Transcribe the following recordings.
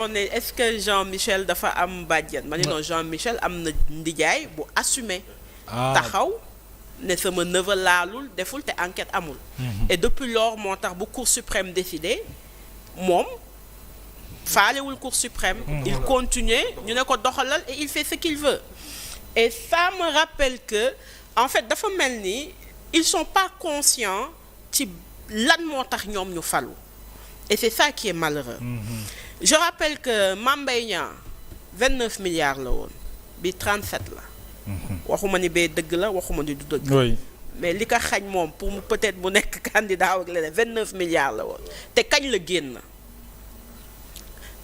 on est est-ce que Jean-Michel dafa am bàjjen ma ne non Jean-Michel am na ndijaay bu assumé taxaw ne sama neveu laalul deful te enquête amul et depuis lors moo tax bu Cour suprême décidé moom faalewul Cour suprême il continue ñu ne ko doxalal et il fait ce qu'il veut et ça me rappelle que en fait dafa mel ni ils sont pas conscients ci lan moo tax ñoom ñu falu et c'est ça qui est malheureux je rappelle que Mame Mbaye Niang 29 milliards la woon bi 37 la waxuma ni bee dëgg la waxuma ni du dëgg mais li ko xañ moom pour mu peut-être mu nekk candidat ak leneen 29 milliards la woon te kañ la génn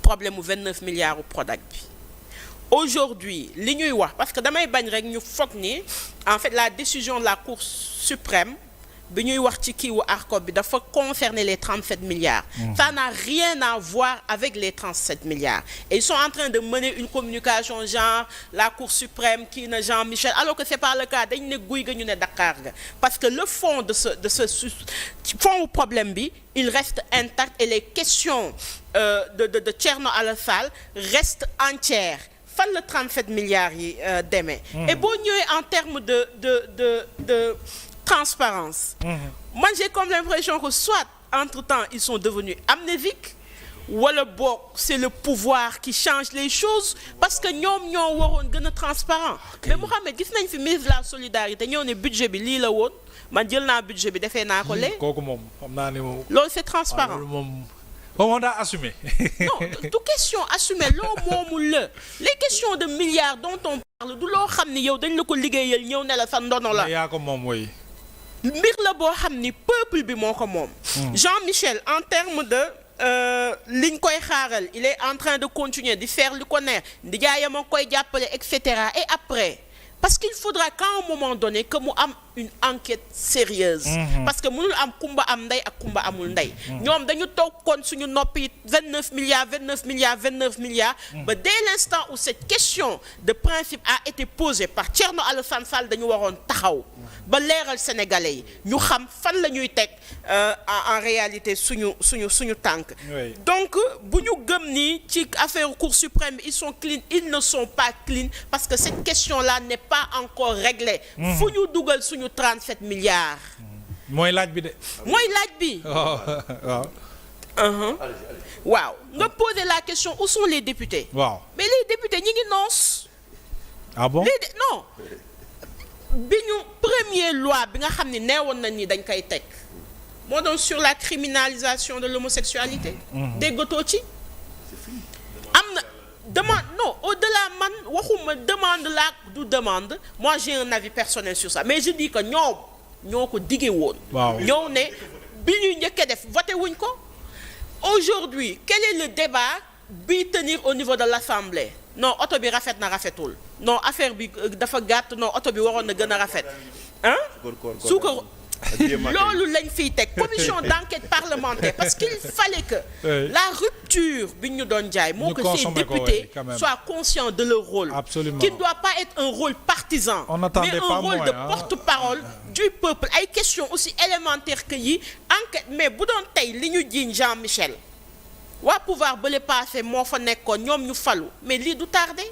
problème mu 29 milliards u Prodac bi aujourd'hui li ñuy wax parce que damay bañ rek ñu foog ni en fait la décision de la Cour suprême bi ñuy wax ci kiiwu ARCOP bi dafa concerner les 37 milliards ça n'a rien à voir avec les 37 milliards et ils sont en train de mener une communication genre la Cour suprême kii na Jean-Michel alors que c'est pas le cas dañ ne guy ga ñu ne Dakar ga parce que le fond de ce fond problème bi il reste intact et les questions de Thierno Alassane Sall restent entières fan la 37 milliards yi demee et boo ñëwee en termes de transparence moi j'ai comme l'impression que soit entre-temps ils sont devenus amnésiques wala boog c'est le pouvoir qui change les choses parce que ñoom ñoo waroon gën a transparent mais Mouhamed gis nañ fi ministre de la solidarité ñëw ne budget bi lii la woon man jël naa budget bi defee naa ko lee kooku moom xam naa ne moom loolu c'est transparent moom daa assumé non du question assumé loo moomul la les questions de milliards dont on parle du loo xam ni yow dañ la ko liggéeyal ñëw ne la sa ndono la yaa ko moom woy mbir la boo xam ni peuple bi moo ko moom Jean-Michel en termes de liñ koy xaaral il est en train de continuer di faire li ko neex ndijaayam a koy jàppale et cetera et après parce qu'il faudra qu'à un moment donné que mu am une enquête sérieuse parce que mënul am kumba am ndey ak kumba amul ndey ñoom dañu toog kon suñu noppi 29 milliards ba dès l'instant où cette question de principe a été posée par Thierno Alassane Sall dañu waroon taxaw ba leeral sénégalais yi ñu xam fan la ñuy teg en réalité suñu tànk donc bu ñu gëm ni ci affaire Cour suprême ils sont clean ils ne sont pas clean parce que cette question là n'est pas encore réglée fu ñu dugal suñu 37 milliards mooy laaj bi de mooy laaj bi waaw nga poser la question où sont les députés waaw mais les députés ñi ngi noos ah bon non bi ñu premier loi bi nga xam ne neewoon nañ ni dañ koy teg moo doon sur la criminalisation de l'homosexualité déggatoo ci am na demande non au-delà man waxuma demande la du demande moi j'ai un avis personnel sur ça mais je dis que ñoo ko diggee woon ñëw ne bi ñuy njëkkee def voté wuñ ko aujourd'hui quel est le débat bi tenir au niveau de l'Assemblée non oto bi rafet na rafetul non affaire bi dafa gàtt non oto bi waroon na gën a rafet suukar loolu lañ fiy teg commission d'enquête parlementaire parce qu'il fallait que la rupture bi ñu doon jaay moo que ces députés soient conscients de leur rôle qui ne doit pas être un rôle partisan mais un rôle de porte-parole du peuple ay questions aussi élémentaires que yi enquête mais bu doon tey li ñu jiiñ Jean-Michel waa pouvoir ba le passé moo fa nekkoon ñoom ñu falu mais lii du tardé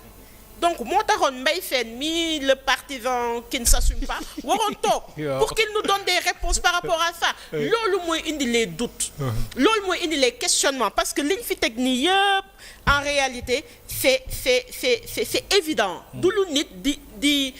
donc moo taxoon Mbaye Sène mi le partisan qui ne s'assume pas waroon toog pour qu'il nous donne des réponses par rapport à ça loolu mooy indi les doutes loolu mooy indi les questionnements parce que liñ fi teg nii yëpp en réalité c'est évident du lu nit di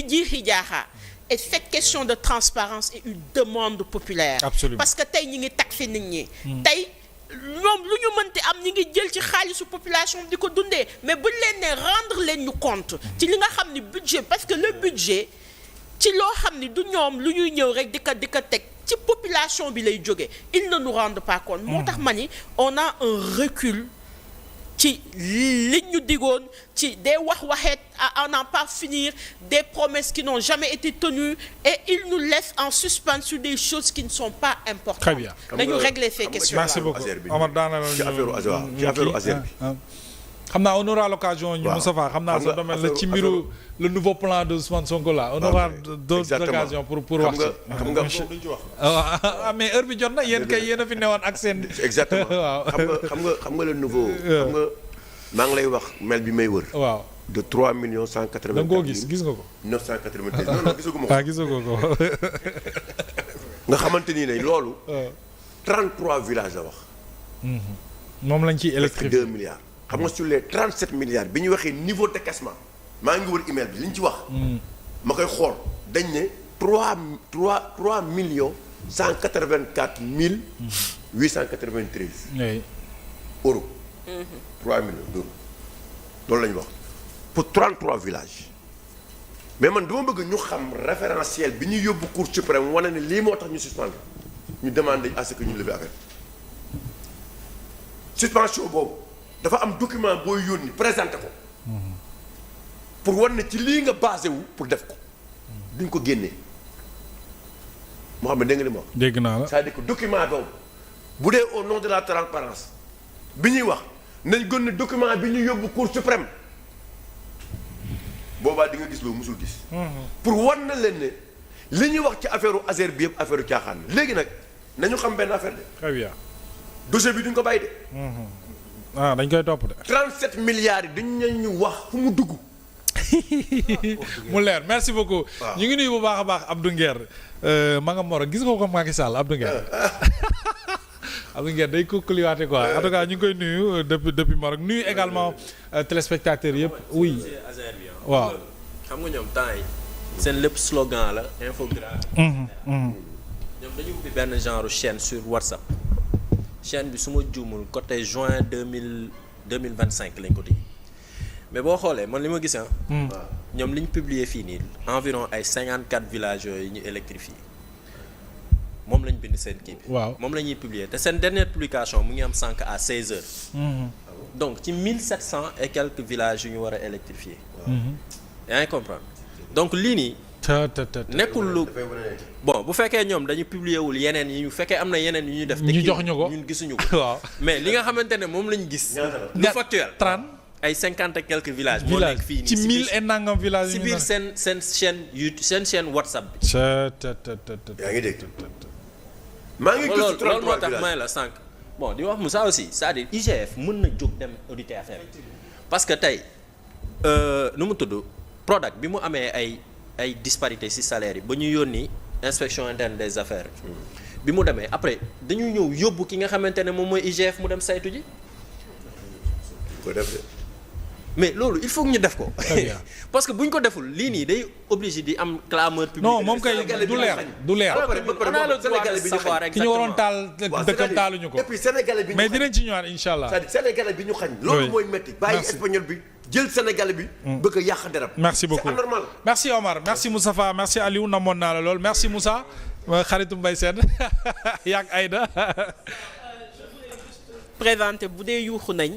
jiixi jaaxa et cette question de transparence est une demande populaire parce que tey ñi ngi taxé nit ñi tey ñoom lu ñu mënti am ñi ngi jël ci xaalisu population di ko dundee mais buñ leen ne rendre leen ñu compte ci li nga xam ni budget parce que le budget ci loo xam ni du ñoom lu ñuy ñëw rek di ko teg ci population bi lay jóge ils ne nous rendent pas compte moo tax ma ni on a un recul ci li ñu digoon ci des waxeet à n'en pas finir des promesses qui n'ont jamais été tenues et ils nous laissent en suspens sur des choses qui ne sont pas importantes. Très bien. dañu régler ces questions là. Merci beaucoup Omar daana ci affaire Azer bi xam naa on aura l'occasion ñu Moustapha xam naa sa domaine la ci mbiru le nouveau plan de Ousmane Sonko là on aura d'autres occasions pour wax ci duñ ci wax. ah mais heure bi jot na yéen kay yéen a fi newoon ak seen exactement waaw xam nga le nouveau xam nga maa ngi lay wax mail bi may wër waaw de 3 millions 180 da nga koo gis nga ko 993 non gisaguma ko. waaw gisagoo ko nga xamante ni ne loolu 33 villages la wax moom lañ ciy presque électrifié 2 milliards xam nga sur les 37 milliards bi ñu waxee niveau de décaissement maa ngi wër email bi li ñu ci wax ma koy xool dañ ne 3 millions 184 mille 893 oui euros 3 millions d'euros loolu la ñu wax pour 33 villages mais man dama bëgg ñu xam référentiel bi ñuy yóbbu Cour suprême wane ne lii moo tax ñu suspendre ñu demander à ce que ñu lever affaire suspension boobu dafa am document booy yónni présenté ko pour wan ne ci lii nga basé wu pour def ko duñ ko génnee moo xam ne dégg nga li ma wax dégg naa la c'est-à-dire que document boobu bu dee au nom de la transparence bi ñuy wax nañ gën ne document bi ñu yóbbu Cour suprême boobaa di nga gis loolu musul gis pour wan na leen ne li ñuy wax ci affaire u Azer bi yëpp affaire u caaxaan léegi nag nañu xam benn affaire de très bien dossier bi duñ ko bàyyi de ah dañ koy topp de 37 milliards yi dañ ñu wax fu mu dugg mu leer merci beaucoup ñu ngi nuyu bu baax a baax Abdou Nguer ma nga moro gis nga ko Macky Sall Abdou Nguer Abdou Nguer day kukkaliwaate quoi en tout cas ñu ngi koy nuyu depuis Maroc nuyu également téléspectateurs yëpp oui waaw xam nga ñoom temps yi seen lépp slogan la infographie ñoom dañu ubbi benn genre chaîne sur WhatsApp chaîne bi su ma juumul côté juin 2025 lañ ko tëj mais boo xoolee man li ma gis ñoom li ñu publier fii nii environ ay 54 villages yooyu ñu électrifié moom lañ bind seen kii bi waaw moom la ñuy publier te seen dernière publication mu ngi am sànq à 16 heures donc ci 1700 et quelques villages yu ñu war a électrifier yaa ngi comprendre donc lii nii nekkul lu bon bu fekkee ñoom dañu publier wul yeneen yi ñu fekkee am na yeneen yu ñu def te ñu jox ñu ko ñun gisuñu ko waaw mais li nga xamante ne moom lañ gis lu factuel 30 ay 50 et quelques villages moo nekk fii nii ci 1000 et nangam villages si biir seen chaîne YouTube seen chaîne WhatsApp bi yaa ngi dégg maa ngi gis loolu moo tax may la sànq bon di wax Moussa aussi c'est-à-dire IGF mën na jóg dem auditer affaire yi parce que tey nu mu tudd Prodac bi mu amee ay disparité ci salaire yi ba ñu yónni inspection interne des affaires bi mu demee après dañu ñëw yóbbu ki nga xamante ne moom mooy IGF mu dem saytu ji ko def de mais loolu il faut que ñu def ko parce que bu ñu ko deful lii nii day obligé di am clameur publique non moom kay du leer on a le droit de savoir ki ñu waroon taal dëkkam taaluñu ko et puis sénégalais bi mais dinañ ci ñëwaat insha allah c'est-à-dire sénégalais bi ñu xañ loolu mooy métti bàyyi espagnol bi jël sénégalais bi bëgg a yàq deram merci beaucoup c'est anormal merci Omar merci Moustapha merci Aliou namoon naa la lool merci Moussa xaritu Mbaye Sène yaag Aïda présenté bu dee yuuxu nañ